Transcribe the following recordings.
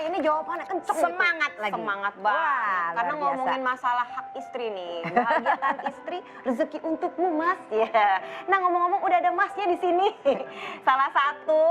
hari ini jawabannya kenceng. Semangat lagi. Semangat banget. Wah, Karena luar biasa. ngomongin masalah hak istri nih. Bahagiakan istri, rezeki untukmu mas. Ya. Nah ngomong-ngomong udah ada masnya di sini. Salah satu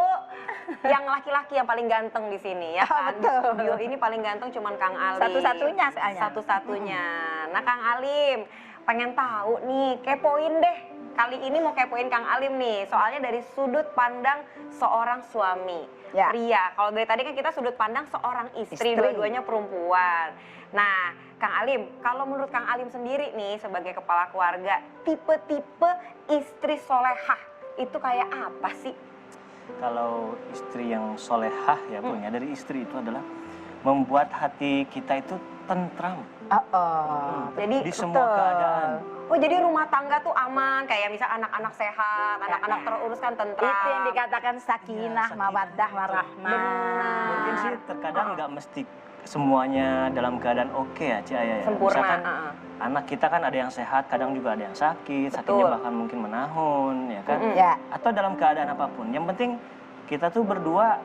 yang laki-laki yang paling ganteng di sini ya kan. Di Betul. studio ini paling ganteng cuman Kang Alim. Satu-satunya soalnya. Satu-satunya. Nah Kang Alim, pengen tahu nih, kepoin deh. Kali ini mau kepoin Kang Alim nih, soalnya dari sudut pandang seorang suami, Ya. pria. Kalau dari tadi kan kita sudut pandang seorang istri. Dua-duanya perempuan. Nah, Kang Alim, kalau menurut Kang Alim sendiri nih sebagai kepala keluarga, tipe-tipe istri solehah itu kayak apa sih? Kalau istri yang solehah ya Bu, ya, dari istri itu adalah membuat hati kita itu tentram. Jadi Di semua keadaan. Oh jadi rumah tangga tuh aman, kayak misal anak-anak sehat, anak-anak terurus kan tentram. Itu yang dikatakan sakinah, Sakinah. mawaddah, warahmah. Mungkin sih terkadang nggak mesti semuanya dalam keadaan oke ya Ci Aya ya. Sempurna, Misalkan anak kita kan ada yang sehat, kadang juga ada yang sakit, sakitnya bahkan mungkin menahun ya kan. Ya. Atau dalam keadaan apapun. Yang penting kita tuh berdua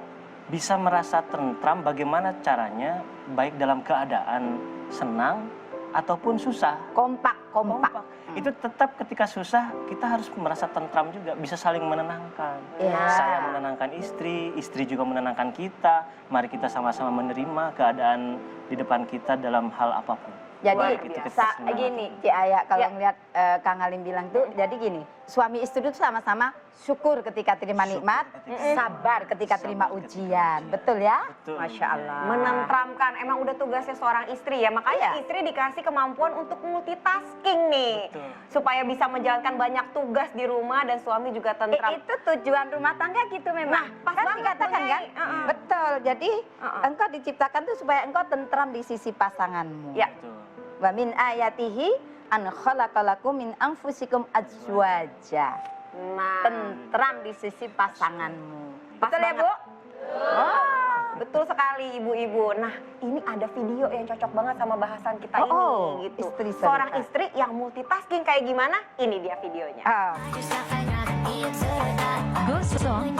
bisa merasa tentram bagaimana caranya, baik dalam keadaan senang ataupun susah. Kompak. Itu tetap ketika susah kita harus merasa tentram juga, bisa saling menenangkan. Ya. Saya menenangkan istri, istri juga menenangkan kita. Mari kita sama-sama menerima keadaan di depan kita dalam hal apapun. Jadi Baik itu kita senang gini, Ci Aya, kalau Ya. ngeliat Kang Alim bilang tuh, jadi gini, suami istri itu sama-sama syukur ketika terima nikmat, sabar ketika terima ujian, betul ya? Betul. Masya Allah. Menentramkan, emang udah tugasnya seorang istri ya, makanya istri dikasih kemampuan untuk multitasking nih. Betul. Supaya bisa menjalankan banyak tugas di rumah dan suami juga tentram. Itu tujuan rumah tangga gitu memang. Nah, pas kan banget, dikatakan Bu kan? Nyai. Betul. Jadi engkau diciptakan tuh supaya engkau tentram di sisi pasanganmu. Ya. Betul. Wa min ayatihi an khalaqalakum min anfusikum azwaja. Nah, Tentram di sisi pasanganmu. Pas Betul ya, banget. Bu? Oh. betul sekali ibu-ibu. Nah, ini ada video yang cocok banget sama bahasan kita ini gitu. Istri Seorang solehah. istri yang multitasking kayak gimana? Ini dia videonya. Oh. Gosong.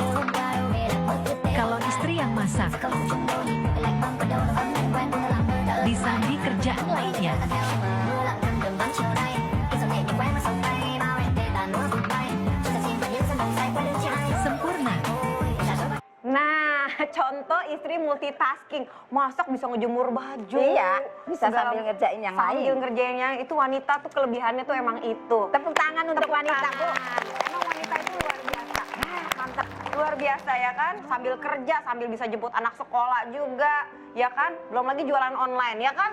Kalau istri yang masak, disambi kerjaan lainnya. Sempurna. Nah, contoh istri multitasking, masak bisa ngejemur baju. Iya, bisa segala- sambil ngerjain yang lain. Sambil ngerjain yang itu, wanita tuh kelebihannya tuh emang itu. Tepuk tangan untuk Tepuk wanita, Bu. tangan. Emang wanita itu luar biasa. Mantap, luar biasa ya kan? Sambil kerja, sambil bisa jemput anak sekolah juga, ya kan? Belum lagi jualan online, ya kan?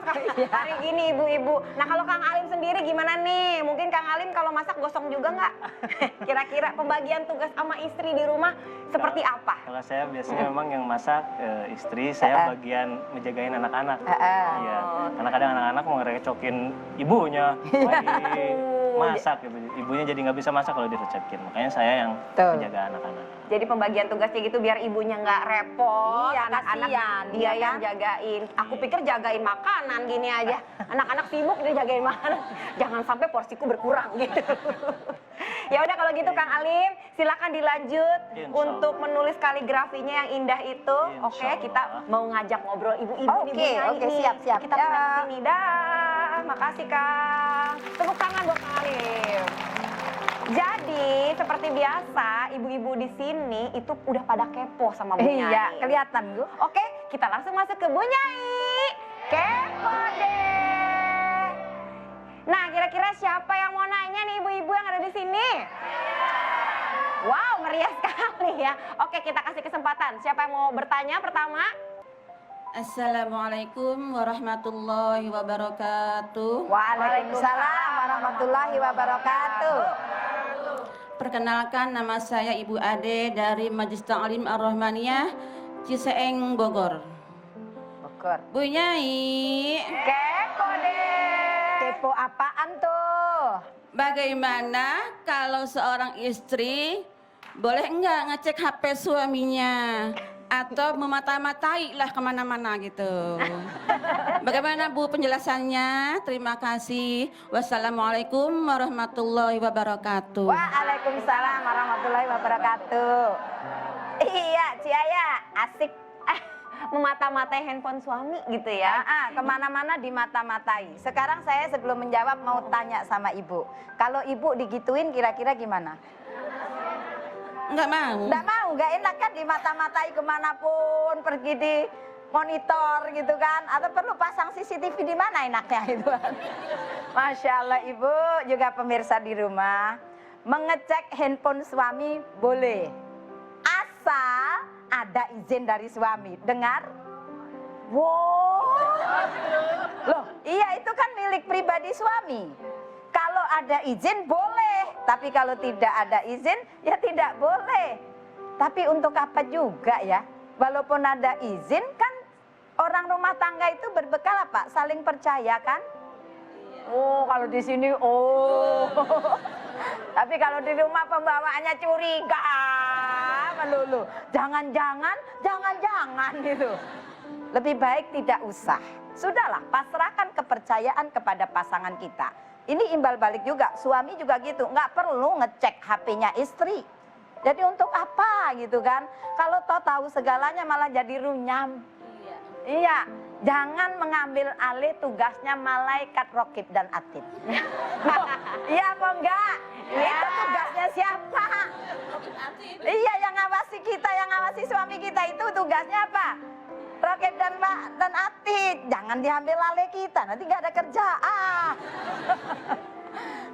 Hari ini ibu-ibu. Nah kalau Kang Alim sendiri gimana nih? Mungkin Kang Alim kalau masak gosong juga nggak? Kira-kira pembagian tugas sama istri di rumah seperti apa? Kalau saya biasanya memang yang masak istri, saya bagian ngejagain anak-anak. Iya, karena kadang anak-anak mau ngerecokin ibunya lagi masak gitu. Ibunya jadi nggak bisa masak kalau direcokin. Makanya saya yang Betul. menjaga anak-anak. Jadi pembagian tugasnya gitu biar ibunya nggak repot, Iya, anak-anak kasihan, dia ya yang kan? jagain. Aku pikir jagain makanan gini aja. Anak-anak sibuk dia jagain makanan. Jangan sampai porsiku berkurang gitu. Ya udah kalau gitu Kang Alim, silakan dilanjut Insya untuk Allah. menulis kaligrafinya yang indah itu. Insya Oke, Allah. kita mau ngajak ngobrol ibu-ibu nih, Bu Oke, Nyai oke, nih. siap. Kita Ya. pindah ke sini. Dah, makasih Kang. Tepuk tangan buat Kang Alim. Jadi seperti biasa ibu-ibu di sini itu udah pada kepo sama Bu Nyai. Iya, kelihatan, Bu. Oke, kita langsung masuk ke Bu Nyai. Kepo deh. Nah, kira-kira siapa yang mau nanya nih ibu-ibu yang ada di sini? Wow, meriah sekali ya. Oke, kita kasih kesempatan. Siapa yang mau bertanya pertama? Assalamualaikum warahmatullahi wabarakatuh. Waalaikumsalam warahmatullahi wabarakatuh. Perkenalkan, nama saya Ibu Ade dari Majelis Ta'lim Ar-Rahmaniyah Ciseeng, Bogor. Bogor. Bu Nyai, Kepo deh. Kepo apaan tuh? bagaimana kalau seorang istri boleh enggak ngecek HP suaminya? Atau memata-matai lah kemana-mana gitu. Bagaimana Bu penjelasannya? Terima kasih. Wassalamualaikum warahmatullahi wabarakatuh. Waalaikumsalam warahmatullahi wabarakatuh. Iya, Ciaya, asik. memata-matai handphone suami gitu ya. Kemana-mana dimata-matai. Sekarang saya sebelum menjawab mau tanya sama ibu. Kalau ibu digituin kira-kira gimana? Nggak mau. Nggak mau, nggak enak kan dimata-matai kemanapun, pergi di monitor gitu kan. Atau perlu pasang CCTV di mana enaknya itu kan. Masya Allah ibu, juga pemirsa di rumah. Mengecek handphone suami boleh. Asal ada izin dari suami. Dengar? Wow. Loh, iya itu kan milik pribadi suami. Kalau ada izin boleh, tapi kalau tidak ada izin ya tidak boleh. Tapi untuk apa juga ya? Walaupun ada izin kan orang rumah tangga itu berbekal apa? Saling percaya kan? Oh, kalau di sini Tapi kalau di rumah pembawaannya curiga melulu. Jangan-jangan gitu. Lebih baik tidak usah. Sudahlah, pasrahkan kepercayaan kepada pasangan kita. Ini imbal balik juga, suami juga gitu, nggak perlu ngecek HP-nya istri. Jadi untuk apa gitu kan? Kalau tahu segalanya malah jadi runyam. Iya, jangan mengambil alih tugasnya malaikat Raqib dan Atid. Iya apa enggak? Itu tugasnya siapa? Iya, yang ngawasi kita, yang ngawasi suami kita itu tugasnya apa? Raqib dan Atid. Jangan diambil alih kita, nanti nggak ada kerjaan.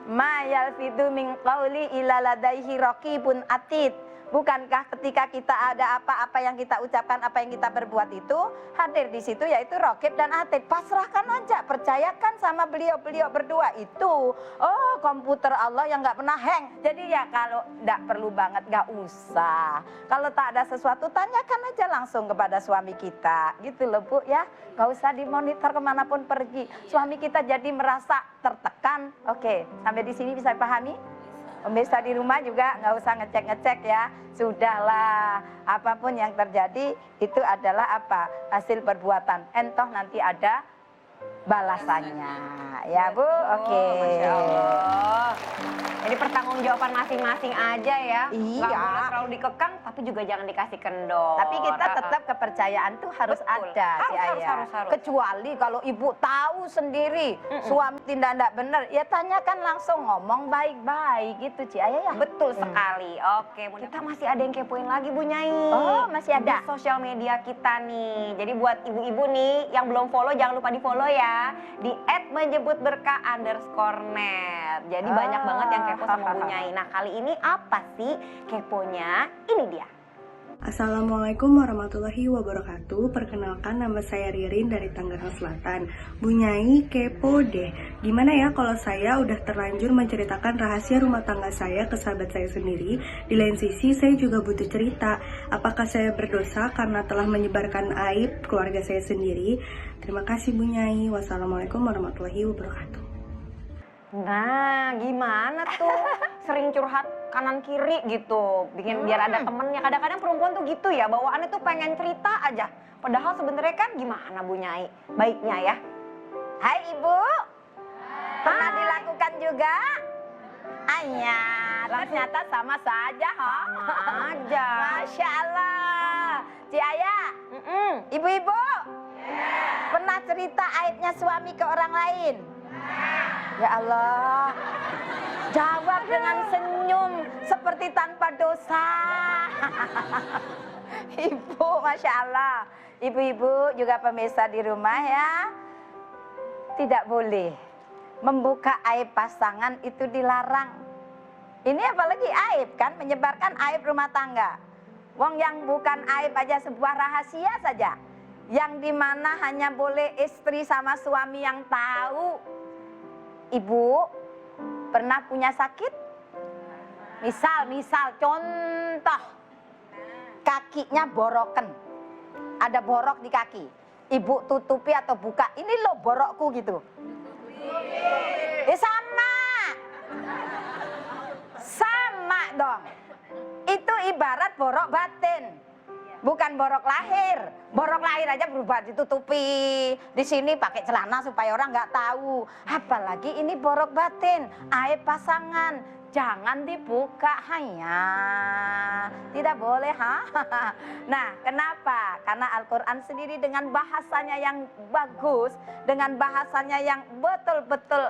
Ma yalfidu min qawli illa ladaihi raqibun atid. Bukankah ketika kita ada apa-apa yang kita ucapkan, apa yang kita berbuat itu hadir di situ yaitu Raqib dan Atid. Pasrahkan aja, percayakan sama beliau-beliau berdua itu. Oh, komputer Allah yang nggak pernah hang. Jadi ya kalau nggak perlu banget nggak usah. Kalau tak ada sesuatu tanyakan aja langsung kepada suami kita. Gitu loh Bu ya. Nggak usah dimonitor kemanapun pergi. Suami kita jadi merasa tertekan. Oke, sampai di sini bisa pahami? Pemirsa di rumah juga nggak usah ngecek-ngecek ya. Sudahlah, apapun yang terjadi itu adalah apa? Hasil perbuatan. Entoh nanti ada balasannya. Ya Bu, oke. Masya Allah. Jadi pertanggungjawaban masing-masing aja ya. Iya. Nggak boleh terlalu dikekang, tapi juga jangan dikasih kendor. Tapi kita tetap kepercayaan tuh harus Betul. ada, Harus. Kecuali kalau ibu tahu sendiri suami tidak benar, ya tanyakan langsung, ngomong baik-baik gitu Ci Ayah ya. Betul sekali. Oke, kita masih ada yang kepoin lagi Bu Nyai. Oh, masih ada. Di sosial media kita nih. Jadi buat ibu-ibu nih yang belum follow jangan lupa di follow ya. Di @menjemputberkah_net. Jadi banyak banget yang kepo sama Bu Nyai. Nah kali ini apa sih keponya? Ini dia. Assalamualaikum warahmatullahi wabarakatuh. Perkenalkan, nama saya Ririn dari Tangerang Selatan. Bu Nyai, kepo deh. Gimana ya kalau saya udah terlanjur menceritakan rahasia rumah tangga saya ke sahabat saya sendiri? Di lain sisi, saya juga butuh cerita. Apakah saya berdosa karena telah menyebarkan aib keluarga saya sendiri? Terima kasih Bu Nyai. Wassalamualaikum warahmatullahi wabarakatuh. Nah, gimana tuh? Sering curhat kanan kiri gitu, bikin biar ada temennya. Kadang-kadang perempuan tuh gitu ya, bawaannya tuh pengen cerita aja. Padahal sebenarnya kan gimana Bu Nyai? Baiknya ya. Hai Ibu, pernah dilakukan juga? Aya, ternyata sama saja, Sama aja. Masya Allah. Ci Ayah, ibu-ibu, pernah cerita aibnya suami ke orang lain? Ya Allah, jawab dengan senyum seperti tanpa dosa. Ibu, Masya Allah. Ibu-ibu juga pemirsa di rumah ya, tidak boleh membuka aib pasangan, itu dilarang. Ini apalagi aib kan, menyebarkan aib rumah tangga. Wong yang bukan aib aja sebuah rahasia saja, yang dimana hanya boleh istri sama suami yang tahu. Ibu pernah punya sakit? Misal contoh, kakinya boroken, ada borok di kaki. Ibu tutupi atau buka, ini loh borokku gitu. Sama dong. Itu ibarat borok batin, bukan borok lahir. Borok lahir aja berubah ditutupi. Di sini pakai celana supaya orang nggak tahu. Apalagi ini borok batin, aib pasangan. jangan dibuka hanya. Tidak boleh, ha? Nah, kenapa? Karena Al-Quran sendiri dengan bahasanya yang bagus, dengan bahasanya yang betul-betul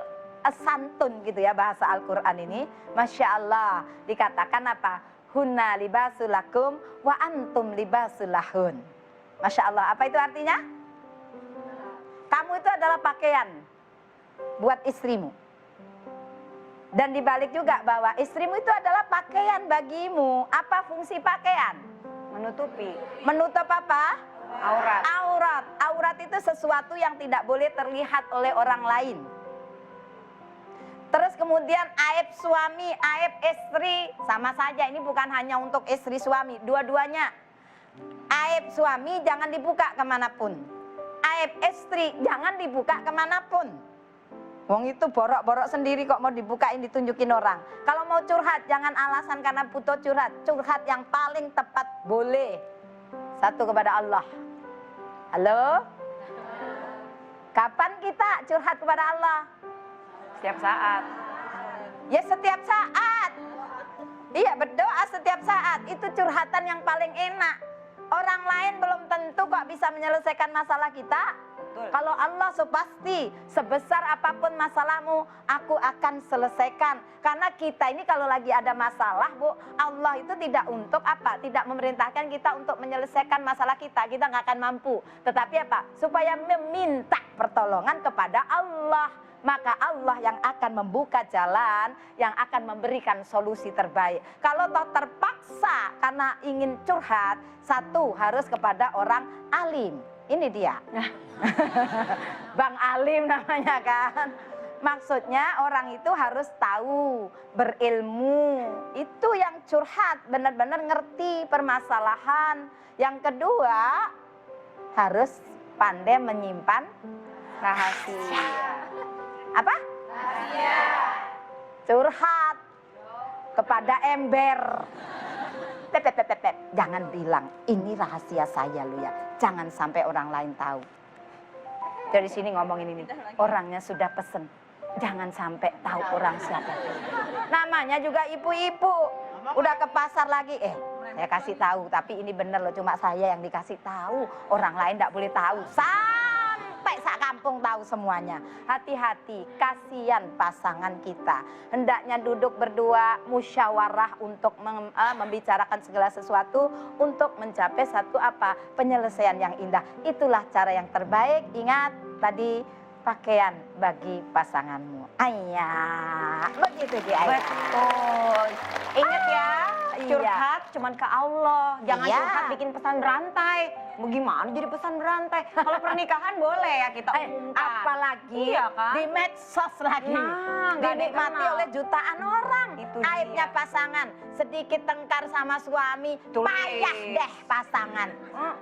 santun gitu ya, bahasa Al-Quran ini. Masya Allah, dikatakan apa? Hunna libasulakum wa antum libasulahun. Masya Allah, apa itu artinya? Kamu itu adalah pakaian buat istrimu. Dan dibalik juga bahwa istrimu itu adalah pakaian bagimu. Apa fungsi pakaian? Menutupi. Menutup apa? Aurat. Aurat. Aurat itu sesuatu yang tidak boleh terlihat oleh orang lain. Terus kemudian aib suami, aib istri, sama saja. Ini bukan hanya untuk istri suami, dua-duanya. Aib suami jangan dibuka kemanapun. Aib istri jangan dibuka kemanapun. Wong itu borok-borok sendiri kok mau dibukain, ditunjukin orang. Kalau mau curhat jangan alasan karena butuh curhat. Curhat yang paling tepat boleh. Satu kepada Allah. Halo? Kapan kita curhat kepada Allah? Setiap saat. Ya setiap saat. Iya, berdoa setiap saat. Itu curhatan yang paling enak. Orang lain belum tentu kok bisa menyelesaikan masalah kita. Betul. Kalau Allah pasti sebesar apapun masalahmu, aku akan selesaikan. Karena kita ini kalau lagi ada masalah, Bu, Allah itu tidak untuk apa? Tidak memerintahkan kita untuk menyelesaikan masalah kita. Kita nggak akan mampu. Tetapi apa? Supaya meminta pertolongan kepada Allah. Maka Allah yang akan membuka jalan, yang akan memberikan solusi terbaik. Kalau toh terpaksa karena ingin curhat, satu harus kepada orang alim. Ini dia. Bang Alim namanya kan. Maksudnya orang itu harus tahu, berilmu. Itu yang curhat, benar-benar ngerti permasalahan. Yang kedua, harus pandai menyimpan rahasia. Apa? Rahasia. Curhat kepada ember. Pep. Jangan bilang, ini rahasia saya lu ya. Jangan sampai orang lain tahu. Dari sini ngomongin ini. Orangnya sudah pesen. Jangan sampai tahu orang siapa. Namanya juga ibu-ibu. Udah ke pasar lagi. Saya kasih tahu. Tapi ini bener loh. Cuma saya yang dikasih tahu. Orang lain tidak boleh tahu. Sampai sak kampung tahu semuanya. Hati-hati, kasihan pasangan kita. Hendaknya duduk berdua, musyawarah untuk membicarakan segala sesuatu untuk mencapai satu apa? Penyelesaian yang indah. Itulah cara yang terbaik. Ingat tadi, pakaian bagi pasanganmu. Ayah, begitu dia. Betul. Ingat ya, curhat cuman ke Allah. Jangan Iya. curhat bikin pesan berantai. Bagaimana jadi pesan berantai? Kalau pernikahan boleh ya kita umumkan. Apalagi Iya kan? di medsos lagi. Nah, nggak dinikmati dikenal. oleh jutaan orang. Itu Aibnya dia. pasangan, sedikit tengkar sama suami, Tulis. payah deh pasangan.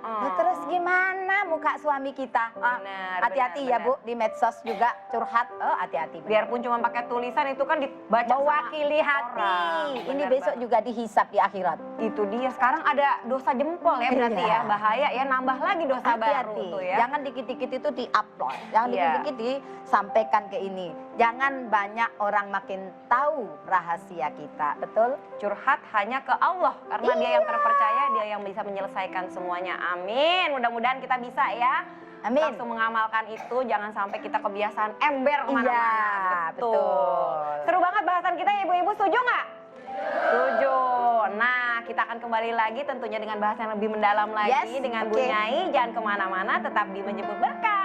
Nah, terus gimana muka suami kita? Benar, Hati-hati benar, ya Bu, di medsos juga curhat. Hati-hati. benar. Biarpun cuma pakai tulisan itu kan dibaca sama Mewakili hati. orang. Ini Benar besok banget. juga dihisap di akhirat. Itu dia. Sekarang ada dosa jempol ya berarti Iya. ya. Bahaya ya, nambah lagi dosa baru Hati-hati. tuh ya. Jangan dikit-dikit itu di-upload. Jangan Iya. dikit-dikit disampaikan ke ini. Jangan banyak orang makin tahu rahasia kita. Betul? Curhat hanya ke Allah karena dia yang terpercaya, dia yang bisa menyelesaikan semuanya. Amin. Mudah-mudahan kita bisa ya. Amin. Langsung mengamalkan itu, jangan sampai kita kebiasaan ember kemana-mana. Iya, betul. Seru banget bahasan kita ya ibu-ibu, setuju nggak? Setuju. Nah, kita akan kembali lagi tentunya dengan bahasan yang lebih mendalam lagi Yes, dengan oke. Bu Nyai. Jangan kemana-mana, tetap di Menjemput Berkah.